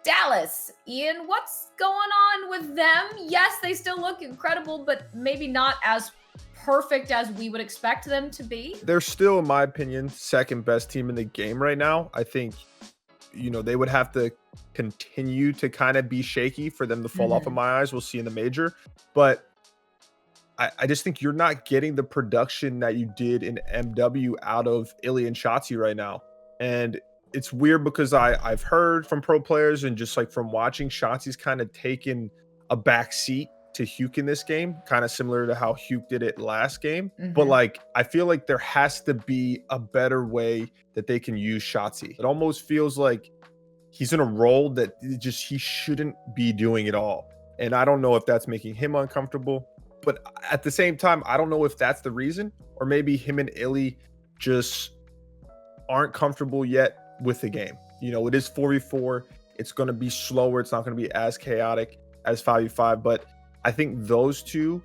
Dallas. Ian, what's going on with them? Yes, they still look incredible, but maybe not as perfect as we would expect them to be. They're still, in my opinion, second best team in the game right now. I think, they would have to continue to kind of be shaky for them to fall off in Mhm. my eyes. We'll see in the major. But I just think you're not getting the production that you did in MW out of Illy and Shotzi right now. And it's weird because I've heard from pro players and just like from watching Shotzi's kind of taken a back seat to Huke in this game, kind of similar to how Huke did it last game. But Mhm. like I feel like there has to be a better way that they can use Shotzi. It almost feels like he's in a role that he shouldn't be doing it all. And I don't know if that's making him uncomfortable. But at the same time, I don't know if that's the reason, or maybe him and Illy just aren't comfortable yet with the game. It is 4v4. It's going to be slower. It's not going to be as chaotic as 5v5. But I think those two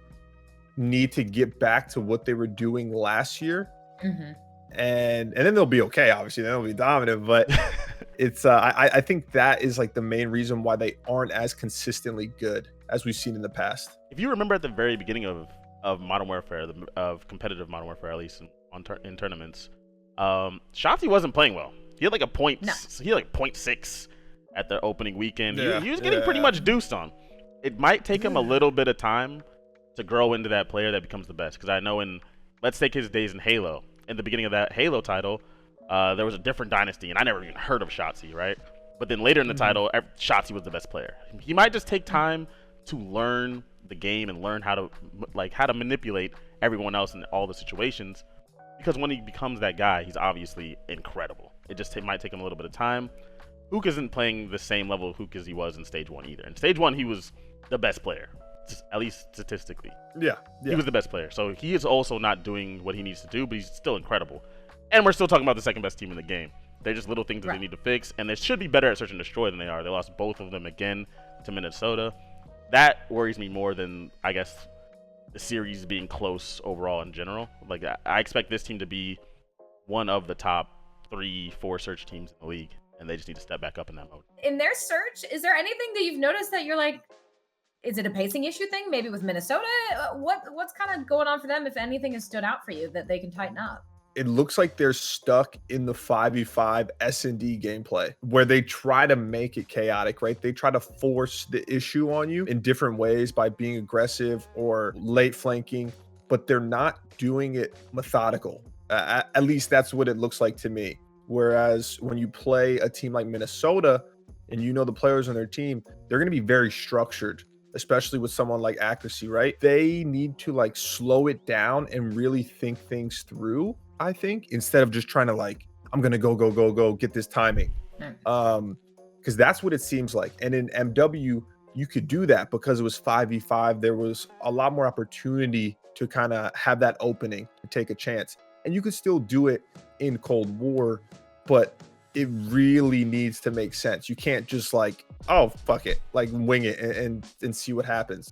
need to get back to what they were doing last year. Mhm. And then they'll be okay. Obviously, then they'll be dominant. But it's I think that is like the main reason why they aren't as consistently good as we've seen in the past. If you remember at the very beginning of Modern Warfare, of competitive Modern Warfare, at least in tournaments, Shotzi wasn't playing well. He had like a point. No. He had like 0.6 at the opening weekend. Yeah, He was getting pretty much deuced on. It might take him a little bit of time to grow into that player that becomes the best. Because I know let's take his days in Halo. In the beginning of that Halo title, there was a different dynasty, and I never even heard of Shotzi, right? But then later in the title, Shotzi was the best player. He might just take time to learn the game and learn how to manipulate everyone else in all the situations. Because when he becomes that guy, he's obviously incredible. It might take him a little bit of time. Hook isn't playing the same level of Hook as he was in Stage 1 either. In Stage 1, he was the best player, at least statistically. Yeah. He was the best player. So he is also not doing what he needs to do, but he's still incredible. And we're still talking about the second best team in the game. They're just little things that they need to fix, and they should be better at search and destroy than they are. They lost both of them again to Minnesota. That worries me more than, I guess, the series being close overall in general. Like, I expect this team to be one of the top 3-4 search teams in the league, and they just need to step back up in that mode. In their search, is there anything that you've noticed that you're like, is it a pacing issue thing? Maybe with Minnesota? What's kind of going on for them? If anything has stood out for you that they can tighten up? It looks like they're stuck in the 5v5 S&D gameplay where they try to make it chaotic, right? They try to force the issue on you in different ways by being aggressive or late flanking, but they're not doing it methodical. At least that's what it looks like to me. Whereas when you play a team like Minnesota and the players on their team, they're going to be very structured, especially with someone like Accuracy, right? They need to like slow it down and really think things through, I think, instead of just trying to like, I'm going to go, get this timing. Because that's what it seems like. And in MW, you could do that because it was 5v5. There was a lot more opportunity to kind of have that opening to take a chance. And you could still do it in Cold War, but it really needs to make sense. You can't just like, oh, fuck it, like wing it and see what happens.